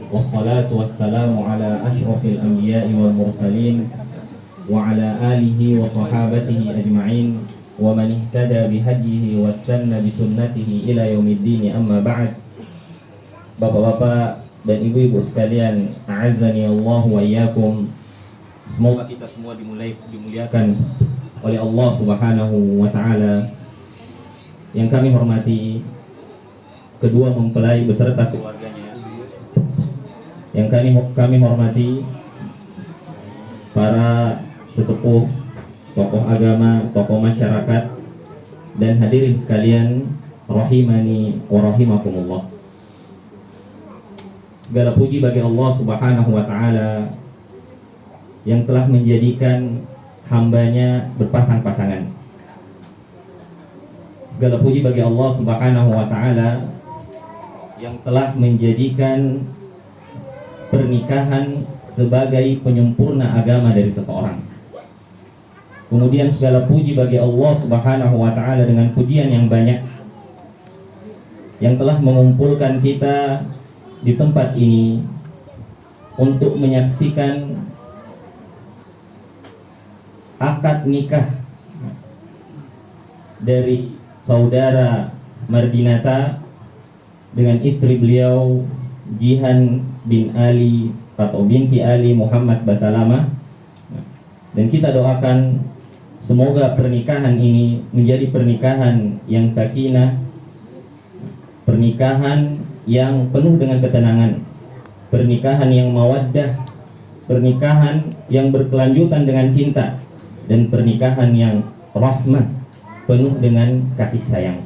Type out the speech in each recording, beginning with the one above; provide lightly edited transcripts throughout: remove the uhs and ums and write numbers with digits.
والصلاة والسلام على أشرف الأنبياء والمرسلين وعلى آله وصحابته أجمعين ومن اهتدى بهديه واستنى بسنته إلى يوم الدين. أما بعد. Bapak-bapak dan ibu-ibu sekalian, a'azzani Allah wa iyyakum. Semoga kita semua dimuliakan oleh Allah Subhanahu wa taala. Yang kami hormati kedua mempelai beserta keluarganya. Yang kami hormati para sesepuh, tokoh agama, tokoh masyarakat, dan hadirin sekalian rahimani wa rahimakumullah. Segala puji bagi Allah Subhanahu wa taala yang telah menjadikan hambanya berpasang-pasangan. Segala puji bagi Allah Subhanahu wa taala yang telah menjadikan pernikahan sebagai penyempurna agama dari seseorang. Kemudian segala puji bagi Allah Subhanahu wa taala dengan pujian yang banyak yang telah mengumpulkan kita di tempat ini untuk menyaksikan akad nikah dari saudara Mardinata dengan istri beliau Jihan bin Ali atau binti Ali Muhammad Basalamah, dan kita doakan semoga pernikahan ini menjadi pernikahan yang sakinah, pernikahan yang penuh dengan ketenangan, pernikahan yang mawaddah, pernikahan yang berkelanjutan dengan cinta, dan pernikahan yang rahmah, penuh dengan kasih sayang.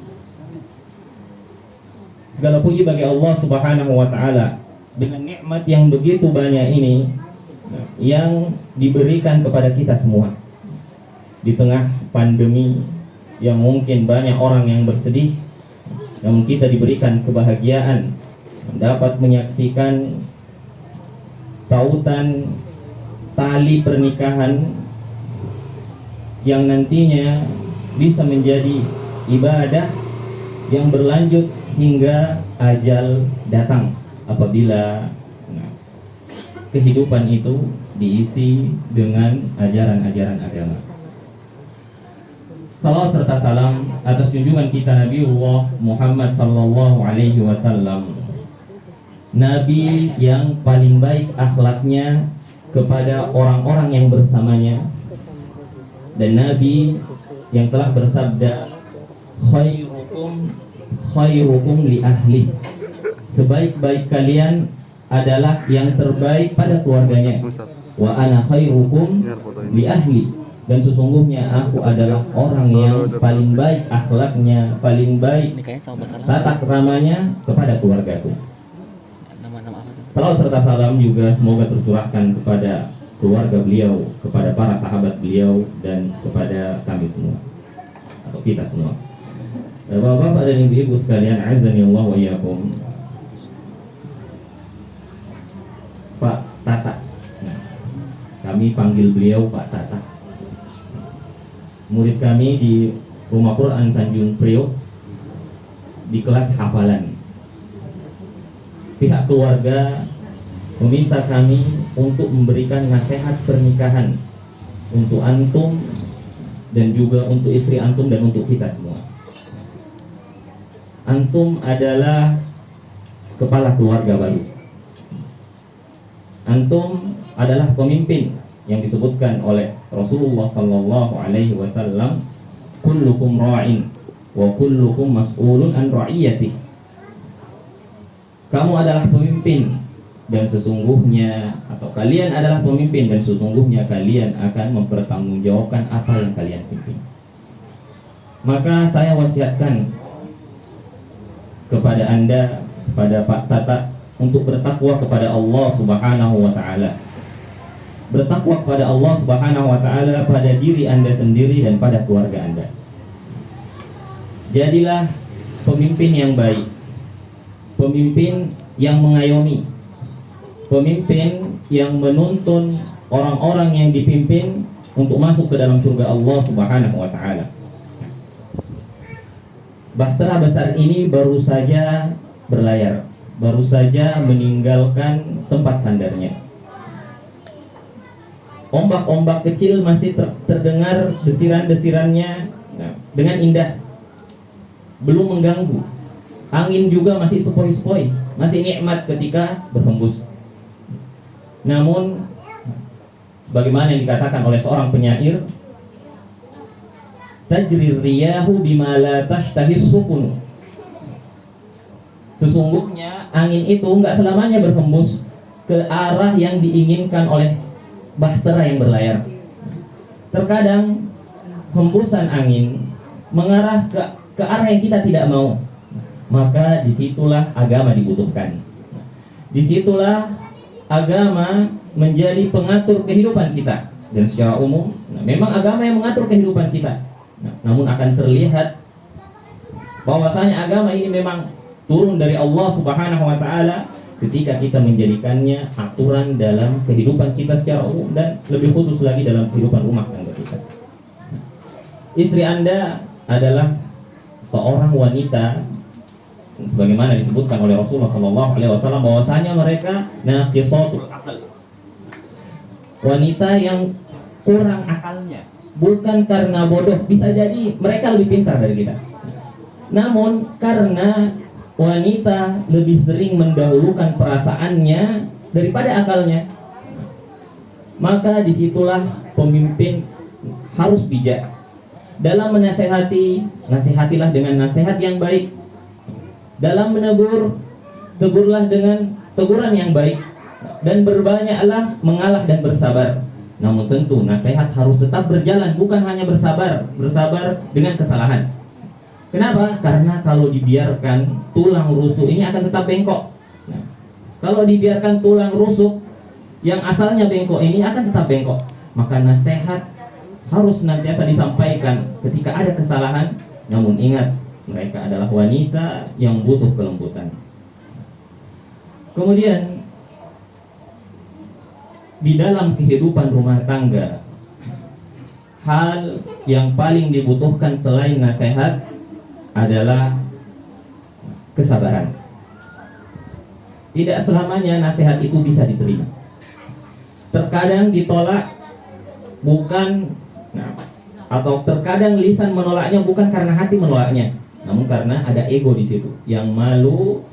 Segala puji bagi Allah Subhanahu wa taala dengan nikmat yang begitu banyak ini yang diberikan kepada kita semua di tengah pandemi yang mungkin banyak orang yang bersedih, namun kita diberikan kebahagiaan dapat menyaksikan tautan tali pernikahan yang nantinya bisa menjadi ibadah yang berlanjut hingga ajal datang apabila kehidupan itu diisi dengan ajaran-ajaran agama. Salawat serta salam atas junjungan kita Nabiullah Muhammad sallallahu alaihi wasallam, Nabi yang paling baik akhlaknya kepada orang-orang yang bersamanya, dan Nabi yang telah bersabda, khairukum li ahli, sebaik-baik kalian adalah yang terbaik pada keluarganya. Wa ana khairukum li ahli, dan sesungguhnya aku adalah orang yang paling baik akhlaknya, paling baik tata keramanya kepada keluargaku. Salawat serta salam juga semoga tercurahkan kepada keluarga beliau, kepada para sahabat beliau, dan kepada kami semua atau kita semua. Bapak-bapak dan ibu-ibu sekalian, azani Allah wa iyyakum. Pak Tata, kami panggil beliau Pak Tata, murid kami di Rumah Quran Tanjung Priok di kelas hafalan. Pihak keluarga meminta kami untuk memberikan nasihat pernikahan untuk antum dan juga untuk istri antum dan untuk kita semua. Antum adalah kepala keluarga baru. Antum adalah pemimpin yang disebutkan oleh Rasulullah sallallahu alaihi wasallam, kullukum ra'in wa kullukum mas'ulun an ra'iyati. Kamu adalah pemimpin dan sesungguhnya, atau kalian adalah pemimpin dan sesungguhnya kalian akan mempertanggungjawabkan apa yang kalian pimpin. Maka saya wasiatkan kepada Anda, kepada Pak Tata, untuk bertakwa kepada Allah Subhanahu wa taala. Bertakwa kepada Allah Subhanahu wa taala pada diri Anda sendiri dan pada keluarga Anda. Jadilah pemimpin yang baik, pemimpin yang mengayomi, pemimpin yang menuntun orang-orang yang dipimpin untuk masuk ke dalam surga Allah Subhanahu wa taala. Bahtera besar ini baru saja berlayar baru saja meninggalkan tempat sandarnya. Ombak-ombak kecil masih terdengar desiran-desirannya dengan indah, belum mengganggu. Angin juga masih sepoi-sepoi, masih nikmat ketika berhembus. Namun bagaimana yang dikatakan oleh seorang penyair, tajri riyahu bima la tashtahis sufun. Sesungguhnya angin itu enggak selamanya berhembus ke arah yang diinginkan oleh bahtera yang berlayar. Terkadang hembusan angin mengarah ke arah yang kita tidak mau. Maka disitulah agama dibutuhkan. Disitulah agama menjadi pengatur kehidupan kita. Dan secara umum, memang agama yang mengatur kehidupan kita. Namun akan terlihat bahwasanya agama ini memang turun dari Allah Subhanahu wa taala ketika kita menjadikannya aturan dalam kehidupan kita secara umum dan lebih khusus lagi dalam kehidupan rumah tangga kita. Istri Anda adalah seorang wanita sebagaimana disebutkan oleh Rasulullah SAW bahwasanya mereka naqisatul aql. Wanita yang kurang akalnya, bukan karena bodoh, bisa jadi mereka lebih pintar dari kita. Namun karena wanita lebih sering mendahulukan perasaannya daripada akalnya, maka disitulah pemimpin harus bijak dalam menasehati. Nasihatilah dengan nasihat yang baik. Dalam menegur, tegurlah dengan teguran yang baik. Dan berbanyaklah mengalah dan bersabar. Namun tentu nasihat harus tetap berjalan, bukan hanya bersabar dengan kesalahan. Kenapa? Karena kalau dibiarkan tulang rusuk ini akan tetap bengkok. Nah, kalau dibiarkan tulang rusuk yang asalnya bengkok ini akan tetap bengkok. Maka nasihat harus senantiasa disampaikan ketika ada kesalahan. Namun ingat, mereka adalah wanita yang butuh kelembutan. Kemudian di dalam kehidupan rumah tangga, hal yang paling dibutuhkan selain nasihat adalah kesabaran. Tidak selamanya nasihat itu bisa diterima. Terkadang ditolak atau terkadang lisan menolaknya bukan karena hati menolaknya, namun karena ada ego di situ yang malu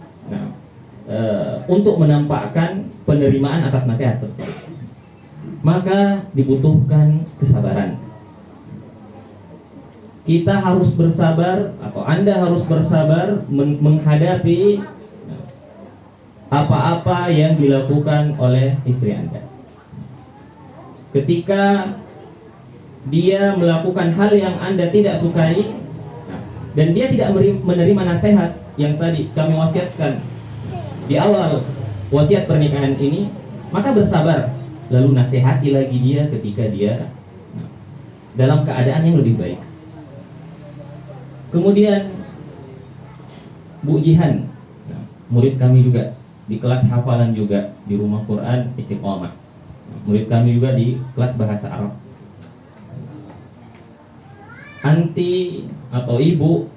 untuk menampakkan penerimaan atas nasihat tersebut. Maka dibutuhkan kesabaran. Kita harus bersabar, atau Anda harus bersabar menghadapi apa-apa yang dilakukan oleh istri Anda. Ketika dia melakukan hal yang Anda tidak sukai, dan dia tidak menerima nasihat yang tadi kami wasiatkan di awal wasiat pernikahan ini, maka bersabar, lalu nasihati lagi dia ketika dia dalam keadaan yang lebih baik. Kemudian Bu Jihan, murid kami juga di kelas hafalan juga di rumah Quran Istiqomah, murid kami juga di kelas bahasa Arab. Anti atau ibu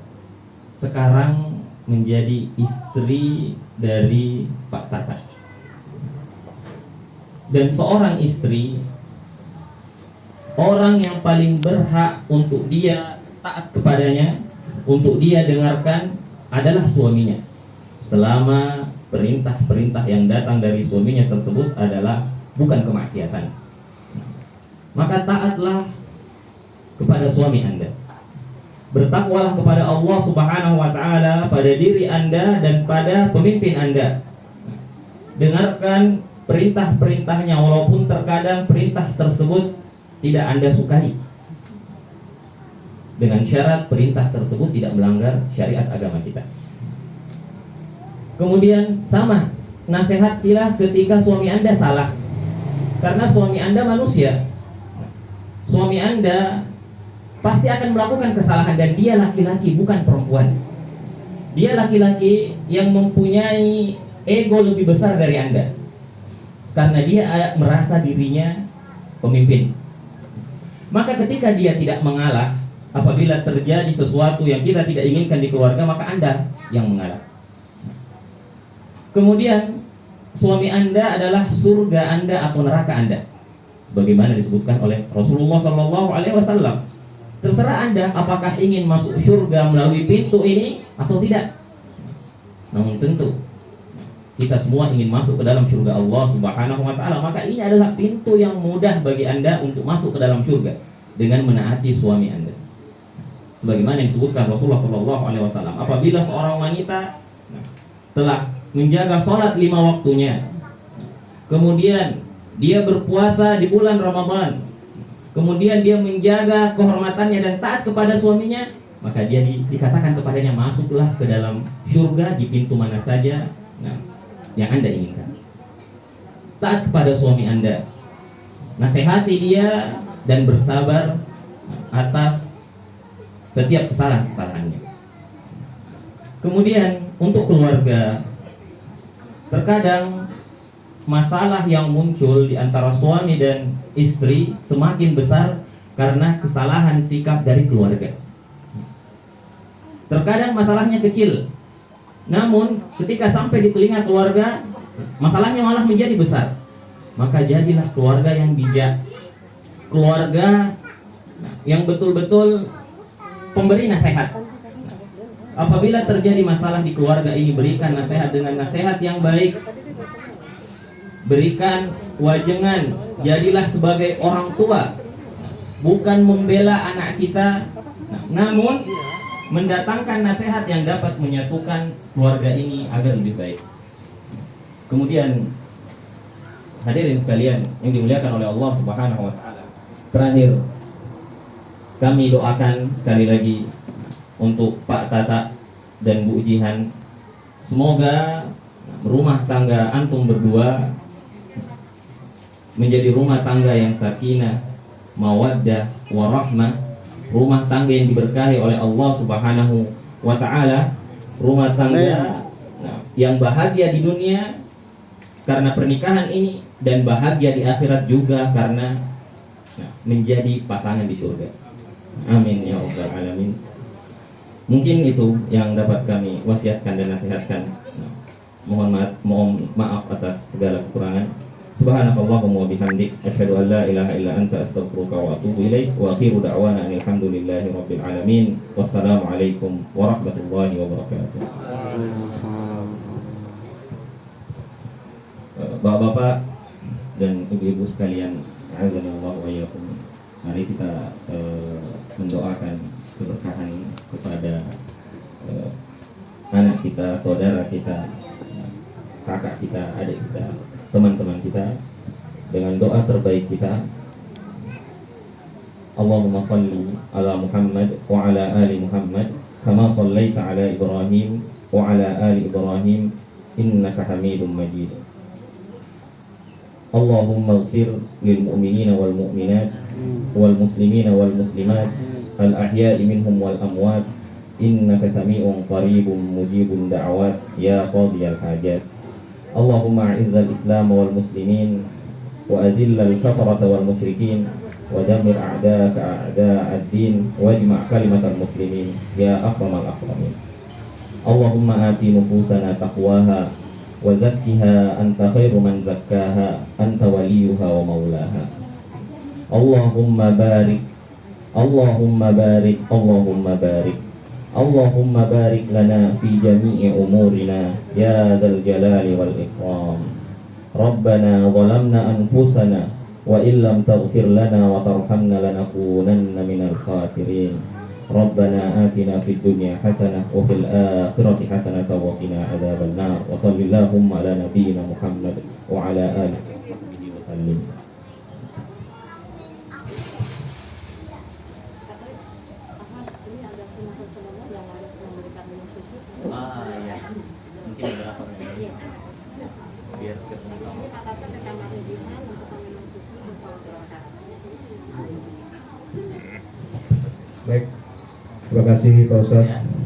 sekarang menjadi istri dari Pak Tata. Dan seorang istri, orang yang paling berhak untuk dia taat kepadanya, untuk dia dengarkan adalah suaminya, selama perintah-perintah yang datang dari suaminya tersebut adalah bukan kemaksiatan. Maka taatlah kepada suami Anda. Bertakwalah kepada Allah Subhanahu wa taala pada diri Anda dan pada pemimpin Anda. Dengarkan perintah-perintahnya walaupun terkadang perintah tersebut tidak Anda sukai, dengan syarat perintah tersebut tidak melanggar syariat agama kita. Kemudian sama, nasihatilah ketika suami Anda salah. Karena suami Anda manusia. Suami Anda pasti akan melakukan kesalahan, dan dia laki-laki bukan perempuan. Dia laki-laki yang mempunyai ego lebih besar dari Anda, karena dia merasa dirinya pemimpin. Maka ketika dia tidak mengalah, apabila terjadi sesuatu yang kita tidak inginkan di keluarga, maka Anda yang mengalah. Kemudian suami Anda adalah surga Anda atau neraka Anda, sebagaimana disebutkan oleh Rasulullah SAW. Terserah Anda apakah ingin masuk surga melalui pintu ini atau tidak. Namun tentu kita semua ingin masuk ke dalam surga Allah Subhanahu wa taala, maka ini adalah pintu yang mudah bagi Anda untuk masuk ke dalam surga dengan menaati suami Anda. Sebagaimana yang disebutkan Rasulullah SAW, apabila seorang wanita telah menjaga sholat 5 waktunya, kemudian dia berpuasa di bulan Ramadan, kemudian dia menjaga kehormatannya dan taat kepada suaminya, maka dia dikatakan kepadanya, masuklah ke dalam surga di pintu mana saja yang Anda inginkan. Taat kepada suami Anda, nasihati dia dan bersabar atas setiap kesalahan-kesalahannya. Kemudian untuk keluarga, terkadang masalah yang muncul di antara suami dan istri semakin besar karena kesalahan sikap dari keluarga. Terkadang masalahnya kecil, namun ketika sampai di telinga keluarga, masalahnya malah menjadi besar. Maka jadilah keluarga yang bijak, keluarga yang betul-betul pemberi nasihat. Apabila terjadi masalah di keluarga ini, berikan nasihat dengan nasihat yang baik, berikan wajengan, jadilah sebagai orang tua, bukan membela anak kita, namun mendatangkan nasihat yang dapat menyatukan keluarga ini agar lebih baik. Kemudian hadirin sekalian yang dimuliakan oleh Allah Subhanahu wa taala, terakhir kami doakan sekali lagi untuk Pak Tata dan Bu Jihan, semoga rumah tangga antum berdua menjadi rumah tangga yang sakinah, mawaddah, warahmah, rumah tangga yang diberkahi oleh Allah Subhanahu wa taala, rumah tangga yang bahagia di dunia karena pernikahan ini dan bahagia di akhirat juga karena menjadi pasangan di surga. Amin ya rabbal alamin. Mungkin itu yang dapat kami wasiatkan dan nasihatkan. Mohon maaf atas segala kekurangan. Subhanakallahumma wa bihamdik, asyhadu an la ilaha illa anta, astaghfiruka wa atubu ilaik. Wa akhiru da'wana alhamdulillahi rabbil alamin. Wassalamu alaikum warahmatullahi wabarakatuh. Bapak-bapak dan ibu-ibu sekalian, a'adzanallahu wa iyyakum. Mari kita mendoakan keberkahan kepada anak kita, saudara kita, kakak kita, adik kita, teman-teman kita dengan doa terbaik kita. Allahumma salli ala Muhammad wa ala ali Muhammad kama sallaita ala Ibrahim wa ala ali Ibrahim innaka Hamidum Majid. Allahumma ighfir lil mu'minina wal mu'minat wal muslimina wal muslimat al ahya'i minhum wal amwat innaka sami'un qaribun mujibun da'awat ya qadiyal hajat. Allahumma a'izzal islam wal muslimin wa adillal kafarata wal musyrikin wa damir a'da'aka a'da'ad din wa jma' kalimatal muslimin ya akramal akramin. Allahumma ati nufusana taqwaha wa zakkiha anta khairu man zakkaha anta waliyuha wa maulaha. Allahumma barik, Allahumma barik, Allahumma barik, Allahumma barik lana fi jami'i umurina ya dzal jalali wal ikram. Rabbana zalamna anfusana wa illam taghfir lana wa tarhamna lanakunanna minal khasirin. Rabbana atina fid dunya hasanah wa fil akhirati hasanah wa qina adzaban nar. Wa sallallahu ala nabiyyina Muhammad wa ala alihi wa sahbihi wa sallim. Mungkin beberapa biar ketemu. Baik, terima kasih Pak Ustadz.